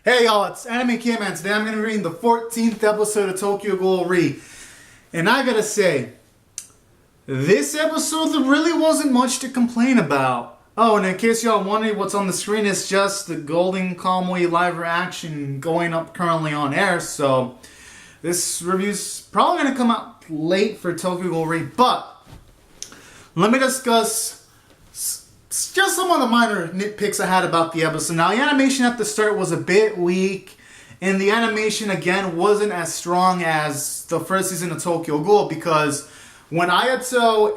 Hey y'all, it's Anime Kid Man. Today I'm going to be reading the 14th episode of Tokyo Ghoul Re. And I gotta say, this episode there really wasn't much to complain about. Oh, and in case y'all wondering what's on the screen, it's just the Golden Kamuy live action going up currently on air. So this review's probably going to come out late for Tokyo Ghoul Re. But let me discuss just some of the minor nitpicks I had about the episode. Now, the animation at the start was a bit weak, and the animation, again, wasn't as strong as the first season of Tokyo Ghoul, because when Ayato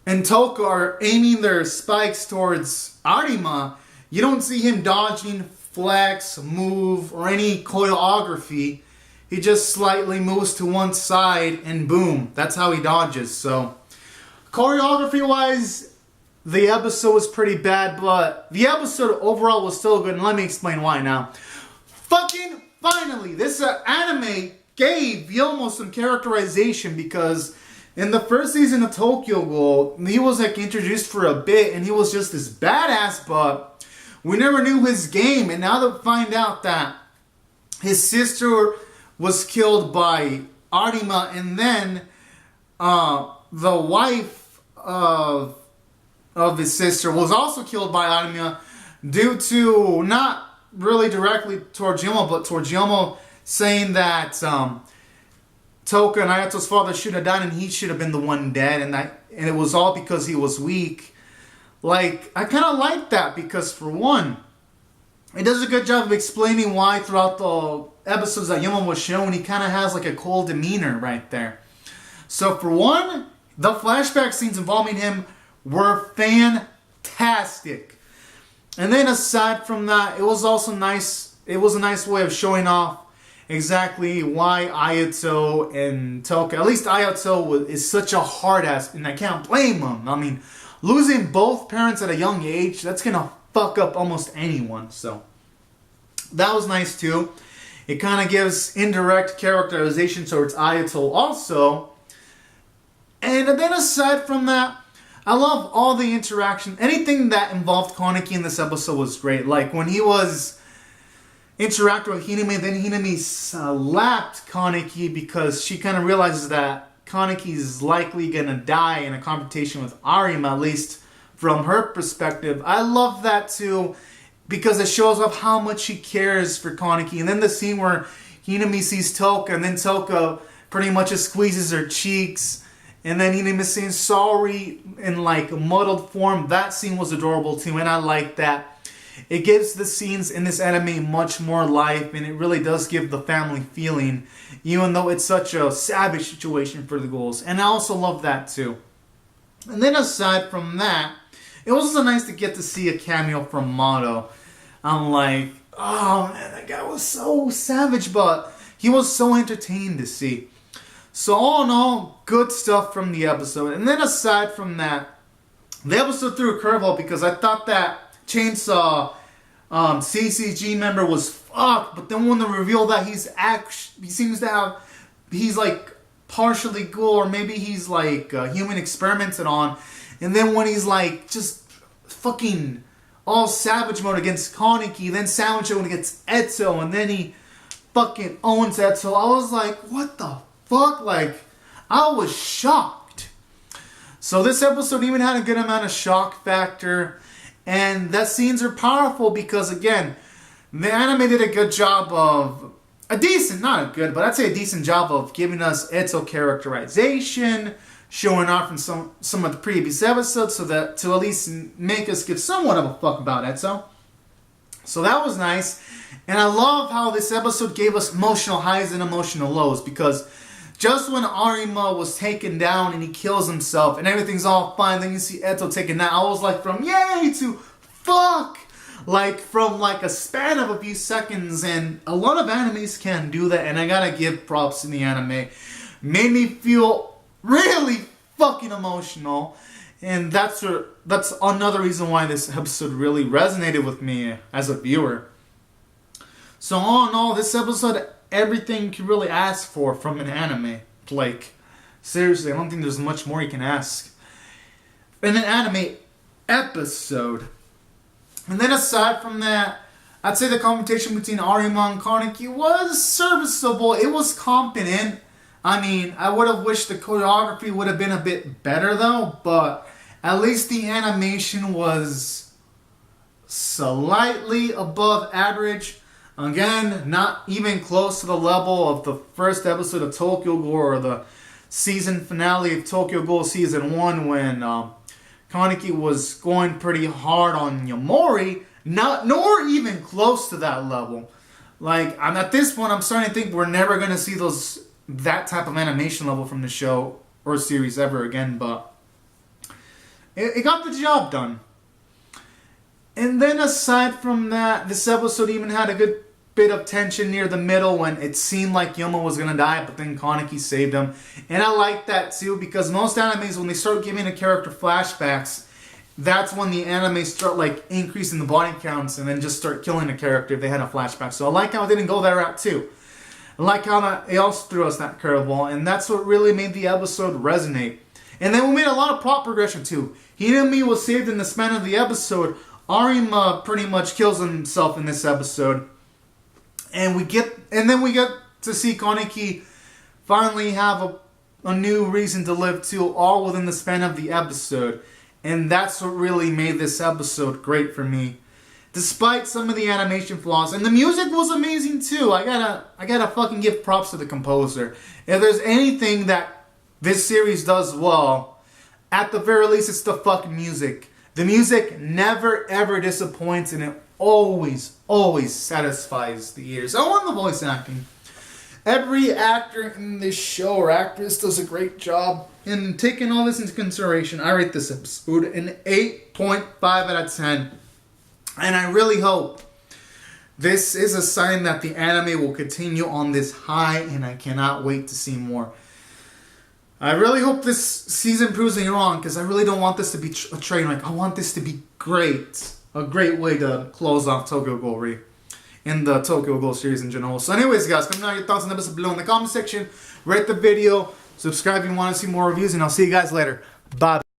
and Toka are aiming their spikes towards Arima, you don't see him dodging, flex, move, or any choreography. He just slightly moves to one side, and boom, that's how he dodges. So choreography-wise, the episode was pretty bad, but the episode overall was still good, and let me explain why now. Fucking finally, this anime gave Yomo some characterization, because in the first season of Tokyo Ghoul, he was like introduced for a bit, and he was just this badass, but we never knew his game, and now to find out that his sister was killed by Arima, and then the wife of his sister was also killed by Arima due to, not really directly towards Yomo, but towards Yomo saying that Toka and Ayato's father should have died and he should have been the one dead, and it was all because he was weak. Like, I kind of like that, because for one, it does a good job of explaining why throughout the episodes that Yomo was shown, he kind of has like a cold demeanor right there. So for one, the flashback scenes involving him were fantastic. And then aside from that, it was also nice. It was a nice way of showing off exactly why Ayato and Toka, at least Ayato, is such a hard ass, and I can't blame him. I mean, losing both parents at a young age, that's gonna fuck up almost anyone. So that was nice too. It kind of gives indirect characterization towards Ayato also. And then aside from that, I love all the interaction. Anything that involved Keneki in this episode was great. Like when he was interacting with Hiname, then Hiname slapped Keneki because she kind of realizes that Kaneki is likely going to die in a confrontation with Arima, at least from her perspective. I love that too, because it shows off how much she cares for Keneki. And then the scene where Hiname sees Toka, and then Toka pretty much just squeezes her cheeks, and then Hiname is saying sorry in like a muddled form. That scene was adorable too, and I like that. It gives the scenes in this anime much more life, and it really does give the family feeling, even though it's such a savage situation for the ghouls. And I also love that too. And then aside from that, it was also nice to get to see a cameo from Mato. I'm like, oh man, that guy was so savage, but he was so entertaining to see. So all in all, good stuff from the episode. And then aside from that, the episode threw a curveball, because I thought that Chainsaw CCG member was fucked, but then when they reveal that he seems to have, he's like partially ghoul, or maybe he's like human experimented on, and then when he's like just fucking all savage mode against Keneki, then savage mode against Eto, and then he fucking owns Eto, I was like, what the fuck? Like, I was shocked. So this episode even had a good amount of shock factor, and that scenes are powerful because, again, the anime did a good job of, not a good, but I'd say a decent job of giving us Eto characterization, showing off from some of the previous episodes, so that to at least make us give somewhat of a fuck about Eto. So that was nice, and I love how this episode gave us emotional highs and emotional lows, because just when Arima was taken down and he kills himself and everything's all fine, then you see Eto taken down, I was like, from yay to fuck! Like, from like a span of a few seconds, and a lot of animes can do that, and I gotta give props to the anime. Made me feel really fucking emotional, and that's another reason why this episode really resonated with me as a viewer. So all in all, this episode, everything you can really ask for from an anime. Like, seriously, I don't think there's much more you can ask in an anime episode. And then aside from that, I'd say the competition between Arima and Kaneki was serviceable. It was competent. I mean, I would have wished the choreography would have been a bit better though, but at least the animation was slightly above average. Again, not even close to the level of the first episode of Tokyo Ghoul or the season finale of Tokyo Ghoul Season 1 when Kaneki was going pretty hard on Yamori. Nor even close to that level. Like, at this point, I'm starting to think we're never going to see that type of animation level from the show or series ever again, but it got the job done. And then aside from that, this episode even had a good bit of tension near the middle when it seemed like Yoma was going to die, but then Kaneki saved him. And I like that too, because most animes, when they start giving a character flashbacks, that's when the anime start like increasing the body counts and then just start killing the character if they had a flashback. So I like how it didn't go that route too. I like how it also threw us that curveball, and that's what really made the episode resonate. And then we made a lot of plot progression too. Hinami was saved in the span of the episode. Arima pretty much kills himself in this episode. And then we get to see Kaneki finally have a new reason to live too, all within the span of the episode. And that's what really made this episode great for me. Despite some of the animation flaws. And the music was amazing too. I gotta fucking give props to the composer. If there's anything that this series does well, at the very least it's the fucking music. The music never ever disappoints, and it always satisfies the ears. I want the voice acting. Every actor in this show or actress does a great job. And taking all this into consideration, I rate this episode an 8.5 out of 10. And I really hope this is a sign that the anime will continue on this high, and I cannot wait to see more. I really hope this season proves me wrong, because I really don't want this to be a train wreck. I want this to be great. A great way to close off Tokyo Ghoul in the Tokyo Ghoul series in general. So anyways, guys, comment down your thoughts on the episode below in the comment section. Rate the video. Subscribe if you want to see more reviews, and I'll see you guys later. Bye.